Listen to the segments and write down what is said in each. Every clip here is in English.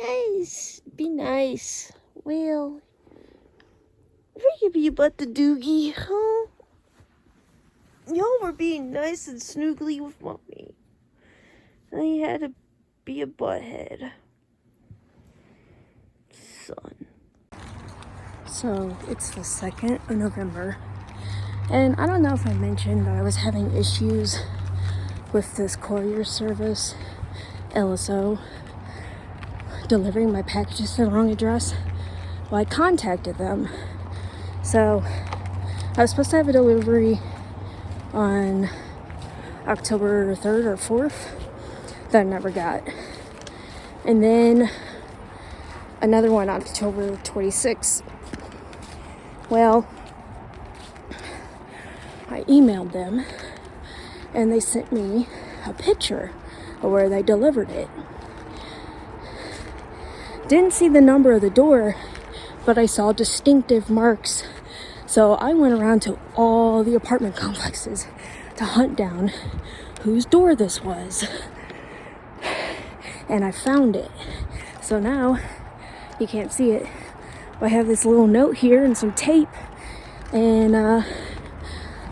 nice. Be nice. Well, what you be about the doogie, huh? Y'all were being nice and snoogly with mommy. I had to be a butthead. Son. So, it's the 2nd of November. And I don't know if I mentioned that I was having issues with this courier service, LSO, delivering my packages to the wrong address. Well, I contacted them. So, I was supposed to have a delivery on October 3rd or 4th that I never got. And then another one on October 26th. Well, I emailed them and they sent me a picture of where they delivered it. Didn't see the number of the door, but I saw distinctive marks. So I went around to all the apartment complexes to hunt down whose door this was. And I found it. So now, you can't see it, but I have this little note here and some tape. And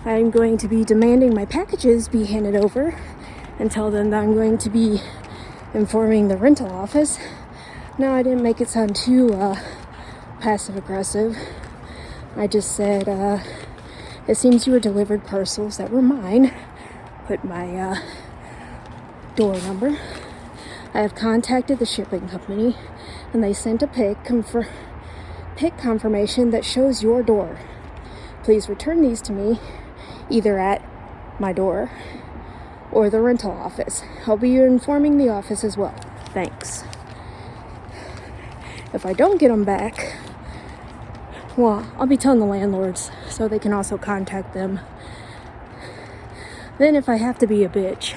I'm going to be demanding my packages be handed over and tell them that I'm going to be informing the rental office. No, I didn't make it sound too passive aggressive. I just said, it seems you were delivered parcels that were mine. Put my door number. I have contacted the shipping company and they sent a pic confirmation that shows your door. Please return these to me either at my door or the rental office. I'll be informing the office as well. Thanks. If I don't get them back, well, I'll be telling the landlords so they can also contact them. Then if I have to be a bitch,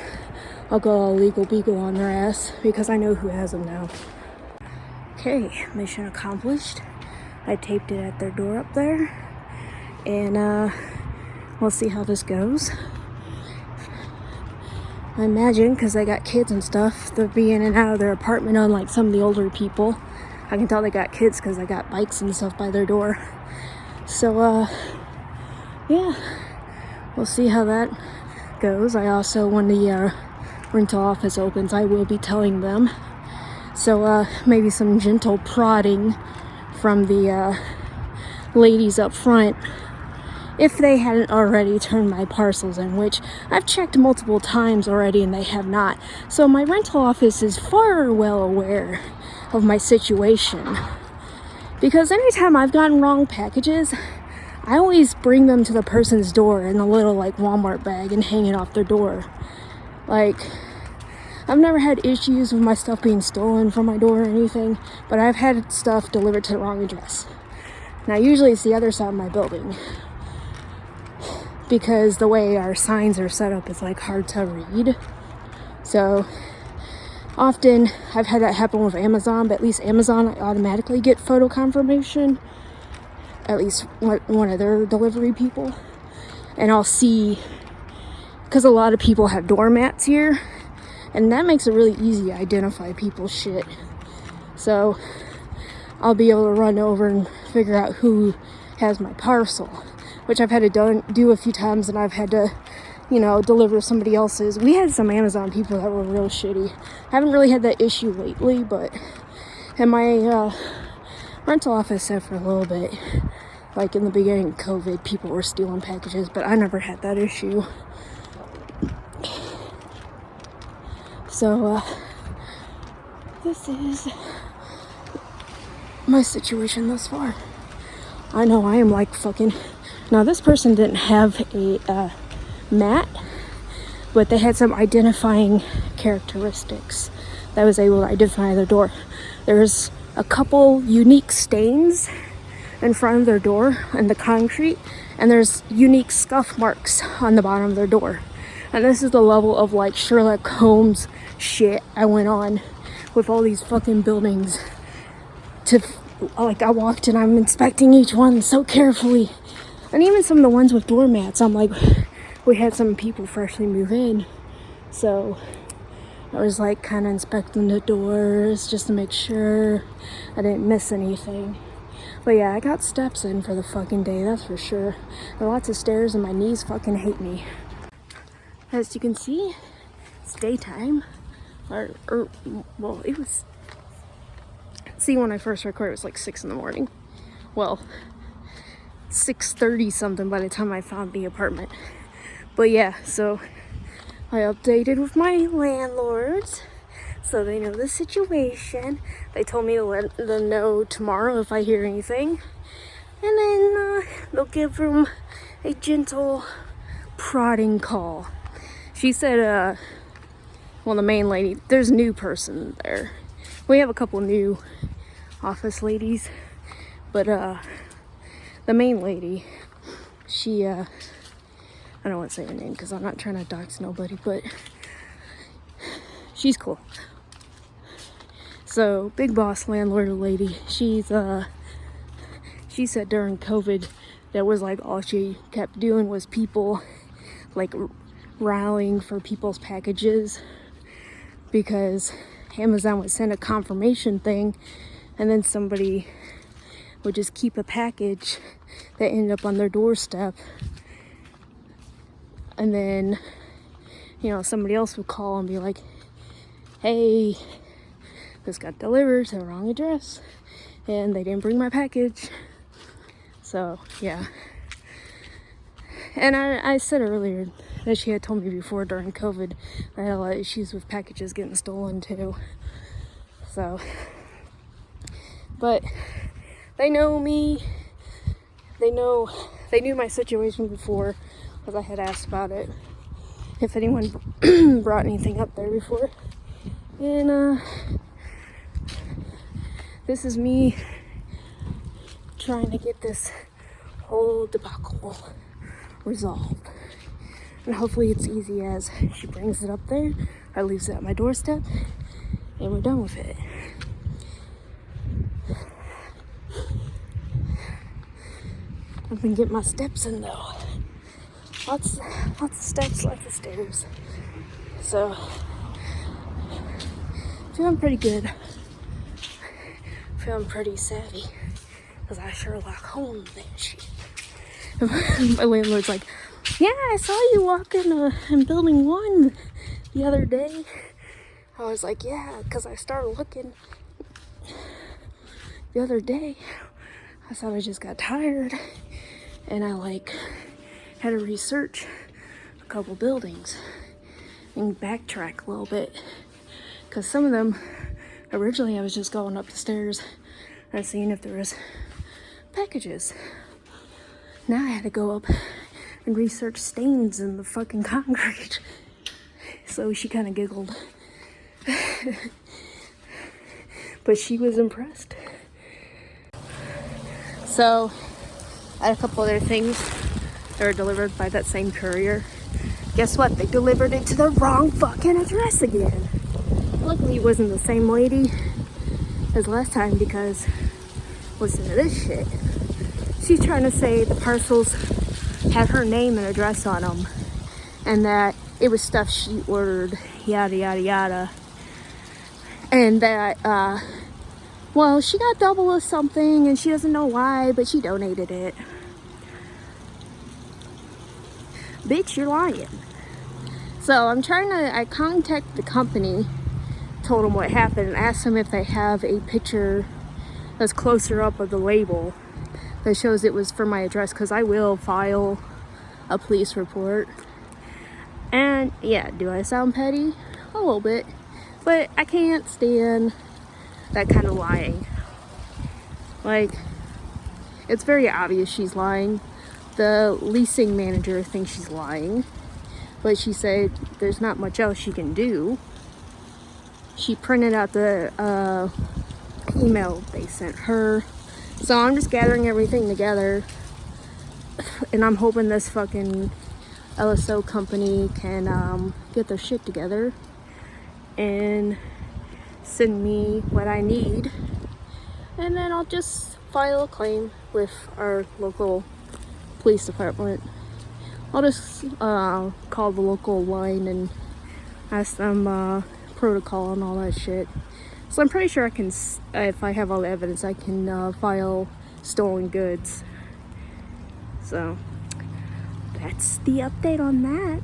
I'll go all legal beagle on their ass because I know who has them now. Okay, mission accomplished. I taped it at their door up there. And we'll see how this goes. I imagine, because they got kids and stuff, they'll be in and out of their apartment unlike some of the older people. I can tell they got kids because they got bikes and stuff by their door. So, yeah, we'll see how that goes. I also, when the rental office opens, I will be telling them. So, maybe some gentle prodding from the ladies up front if they hadn't already turned my parcels in, which I've checked multiple times already and they have not. So my rental office is far well aware of my situation. Because anytime I've gotten wrong packages, I always bring them to the person's door in a little like Walmart bag and hang it off their door. Like, I've never had issues with my stuff being stolen from my door or anything, but I've had stuff delivered to the wrong address. Now usually it's the other side of my building, because the way our signs are set up is like hard to read. So often I've had that happen with Amazon, but at least Amazon, I automatically get photo confirmation, at least one of their delivery people. And I'll see, because a lot of people have doormats here, and that makes it really easy to identify people's shit. So I'll be able to run over and figure out who has my parcel, which I've had to do a few times, and I've had to, deliver somebody else's. We had some Amazon people that were real shitty. I haven't really had that issue lately, but in my rental office said for a little bit, like in the beginning of COVID, people were stealing packages, but I never had that issue. So, this is my situation thus far. I know I am like fucking... Now, this person didn't have a mat, but they had some identifying characteristics that I was able to identify their door. There's a couple unique stains in front of their door in the concrete, and there's unique scuff marks on the bottom of their door. And this is the level of like Sherlock Holmes shit I went on with all these fucking buildings. I walked and I'm inspecting each one so carefully. And even some of the ones with doormats, I'm like, we had some people freshly move in. So I was like kind of inspecting the doors just to make sure I didn't miss anything. But yeah, I got steps in for the fucking day, that's for sure. There are lots of stairs and my knees fucking hate me. As you can see, it's daytime. Well, it was... See, when I first recorded, it was like 6 in the morning. Well, 6:30 something by the time I found the apartment. But yeah, so I updated with my landlords so they know the situation. They told me to let them know tomorrow if I hear anything. And then they'll give them a gentle prodding call. She said, well, the main lady, there's a new person there. We have a couple new office ladies, but the main lady, she, I don't want to say her name because I'm not trying to dox nobody, but she's cool. So, big boss landlord lady, she said during COVID, that was like all she kept doing was people like rallying for people's packages, because Amazon would send a confirmation thing and then somebody would just keep a package that ended up on their doorstep, and then, you know, somebody else would call and be like, hey, this got delivered to the wrong address and they didn't bring my package. So yeah, and I said earlier that she had told me before during COVID I had a lot of issues with packages getting stolen too. So, but they know me. They knew my situation before, because I had asked about it, if anyone brought anything up there before. And this is me trying to get this whole debacle resolved. And hopefully it's easy as she brings it up there, or leaves it at my doorstep, and we're done with it. I've been getting my steps in though. Lots of steps, lots of stairs. So, feeling pretty good. Feeling pretty savvy. Because I Sherlock Holmes that shit. My landlord's like, yeah, I saw you walking in building 1 the other day. I was like, yeah, because I started looking the other day. I thought I just got tired. And I had to research a couple buildings and backtrack a little bit, because some of them, originally I was just going up the stairs and seeing if there was packages. Now I had to go up and research stains in the fucking concrete. So she kind of giggled. But she was impressed. So I had a couple other things that were delivered by that same courier. Guess what? They delivered it to the wrong fucking address again. Luckily it wasn't the same lady as last time, because listen to this shit. She's trying to say the parcels had her name and address on them, and that it was stuff she ordered, yada yada yada, and that well, she got double of something and she doesn't know why, but she donated it. Bitch, you're lying. So I contact the company, told them what happened, and asked them if they have a picture that's closer up of the label that shows it was for my address, because I will file a police report. And yeah, do I sound petty? A little bit. But I can't stand that kind of lying. Like, it's very obvious she's lying. The leasing manager thinks she's lying, but she said there's not much else she can do. She printed out the email they sent her. So I'm just gathering everything together, and I'm hoping this fucking LSO company can get their shit together and send me what I need, and then I'll just file a claim with our local police department. I'll just call the local line and ask them protocol and all that shit. So I'm pretty sure I can, if I have all the evidence, I can file stolen goods. So that's the update on that.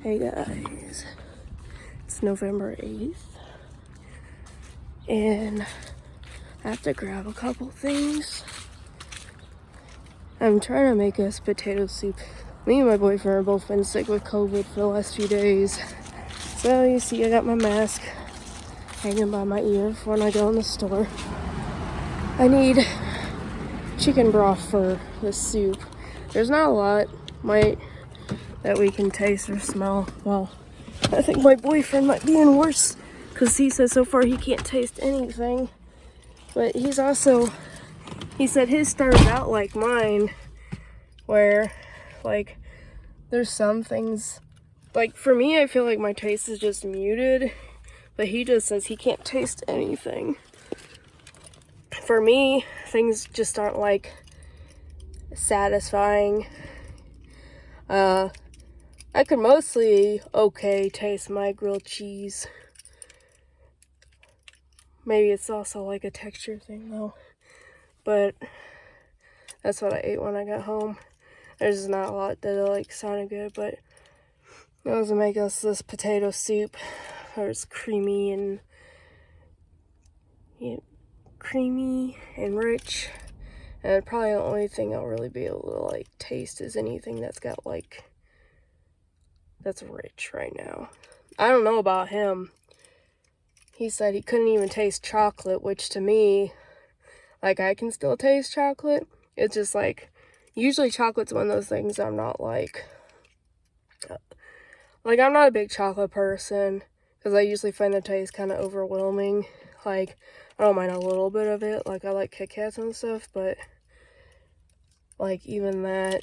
Hey guys, it's November 8th, and I have to grab a couple things. I'm trying to make us potato soup. Me and my boyfriend have both been sick with COVID for the last few days. So you see I got my mask hanging by my ear for when I go in the store. I need chicken broth for the soup. There's not a lot that we can taste or smell. Well, I think my boyfriend might be in worse because he says so far he can't taste anything. But he said his started out like mine, where like there's some things, like for me I feel like my taste is just muted, but he just says he can't taste anything. For me, things just aren't like satisfying. I could mostly taste my grilled cheese. Maybe it's also like a texture thing though. But that's what I ate when I got home. There's not a lot that like sounded good, but I was gonna make us this potato soup. It's creamy and rich. And probably the only thing I'll really be able to like taste is anything that's got like that's rich right now. I don't know about him. He said he couldn't even taste chocolate, which to me, like I can still taste chocolate. It's just like, usually chocolate's one of those things I'm not like I'm not a big chocolate person because I usually find the taste kind of overwhelming. Like, I don't mind a little bit of it. Like, I like Kit Kats and stuff, but like even that,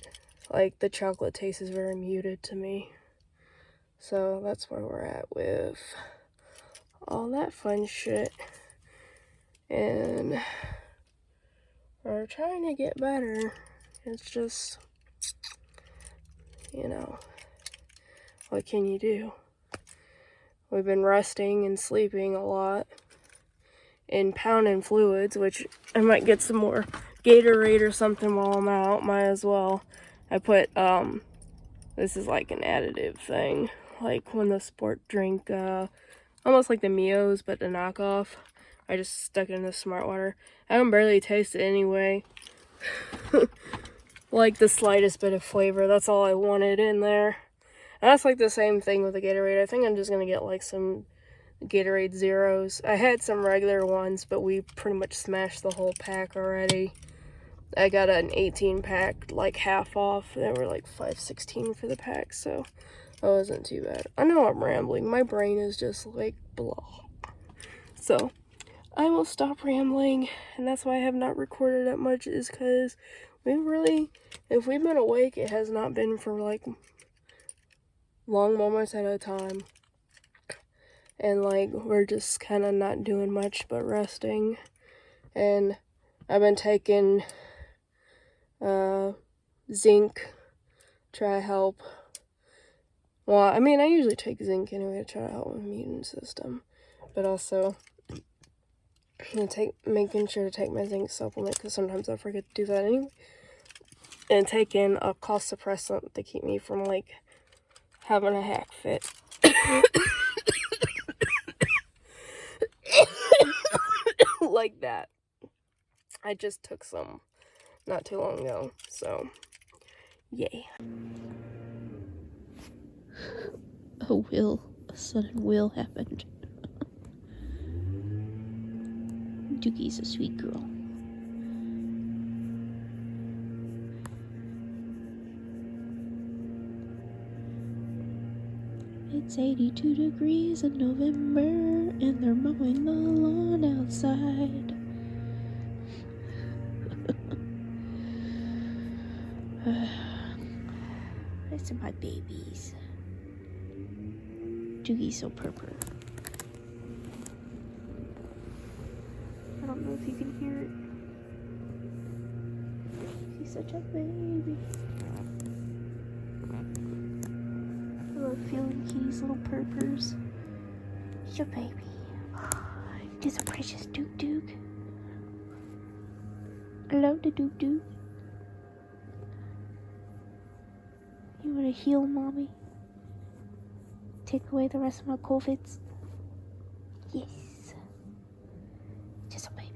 like the chocolate taste is very muted to me. So that's where we're at with all that fun shit. And we're trying to get better. It's just, you know, what can you do? We've been resting and sleeping a lot and pounding fluids, which I might get some more Gatorade or something while I'm out. Might as well. I put, this is like an additive thing. Like when the sport drink, almost like the Mios, but the knockoff. I just stuck it in the Smart Water. I can barely taste it anyway. Like the slightest bit of flavor. That's all I wanted in there. And that's like the same thing with the Gatorade. I think I'm just gonna get like some Gatorade Zeros. I had some regular ones, but we pretty much smashed the whole pack already. I got an 18 pack, like half off. They were like $5.16 for the pack, so that wasn't too bad. I know I'm rambling. My brain is just like blah. So I will stop rambling, and that's why I have not recorded that much, is because if we've been awake, it has not been for like long moments at a time. And like, we're just kind of not doing much but resting. And I've been taking zinc, try to help. Well, I mean, I usually take zinc anyway to try to help with the immune system. But also, making sure to take my zinc supplement, because sometimes I forget to do that anyway. And taking a cough suppressant to keep me from like having a hack fit. Like that. I just took some not too long ago, so yay. A sudden will happened. Dookie's a sweet girl. It's 82 degrees in November, and they're mowing the lawn outside. These are my babies. Doogie's so purper. I don't know if you can hear it. such a baby. I love feeling Kitty's little purpers. He's your baby. He's a precious Duke Duke. I love the Duke Duke. You wanna heal, mommy? Take away the rest of my COVIDs? Yes. Just a baby.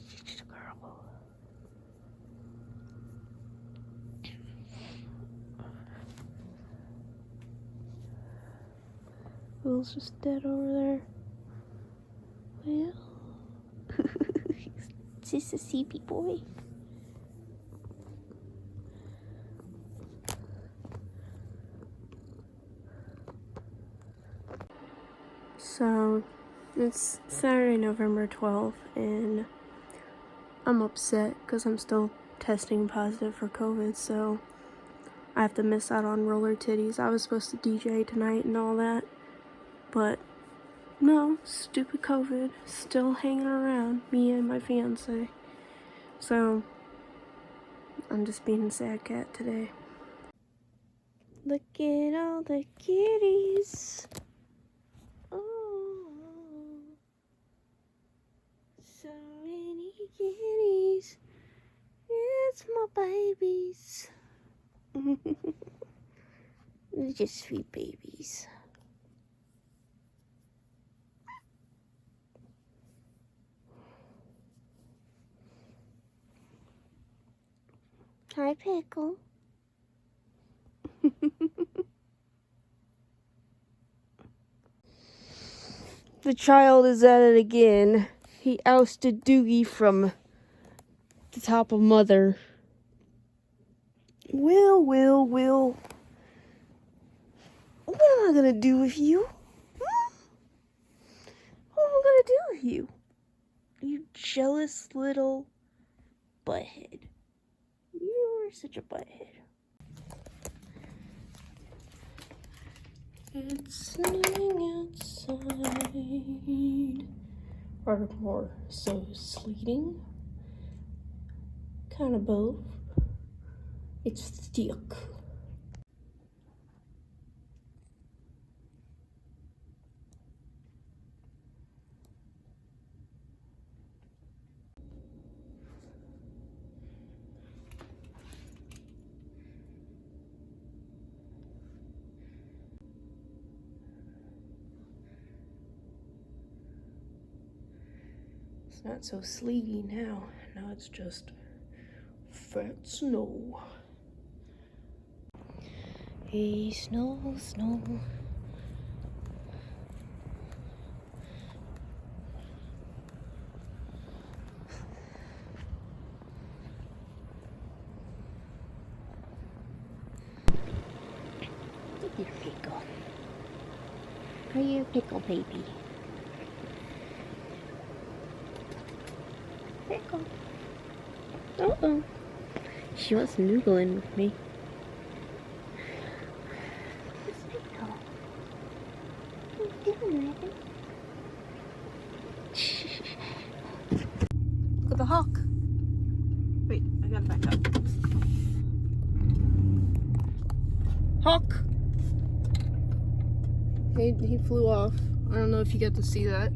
She's just a girl. Will's just dead over there. Will? He's just a sleepy boy. So, it's Saturday, November 12th, and I'm upset because I'm still testing positive for COVID, so I have to miss out on roller titties. I was supposed to DJ tonight and all that, but no, stupid COVID, still hanging around, me and my fiance. So, I'm just being a sad cat today. Look at all the kitties. Oh, so many kitties. It's my babies. They're just sweet babies. Hi, Pickle. The child is at it again. He ousted Doogie from the top of Mother. Will. What am I gonna do with you? What am I gonna do with you? You jealous little butthead. You're such a butthead. It's snowing outside. Or more so sleeting. Kind of both. It's thick. It's not so sleety now. Now it's just fat snow. Hey, snow. Look at your pickle. Are you a pickle baby? Pickle. Uh-oh. She was noodling with me. It's Pickle. What are you doing, Raven? Look at the hawk. Wait, I gotta back up. Hawk! He flew off. I don't know if you got to see that.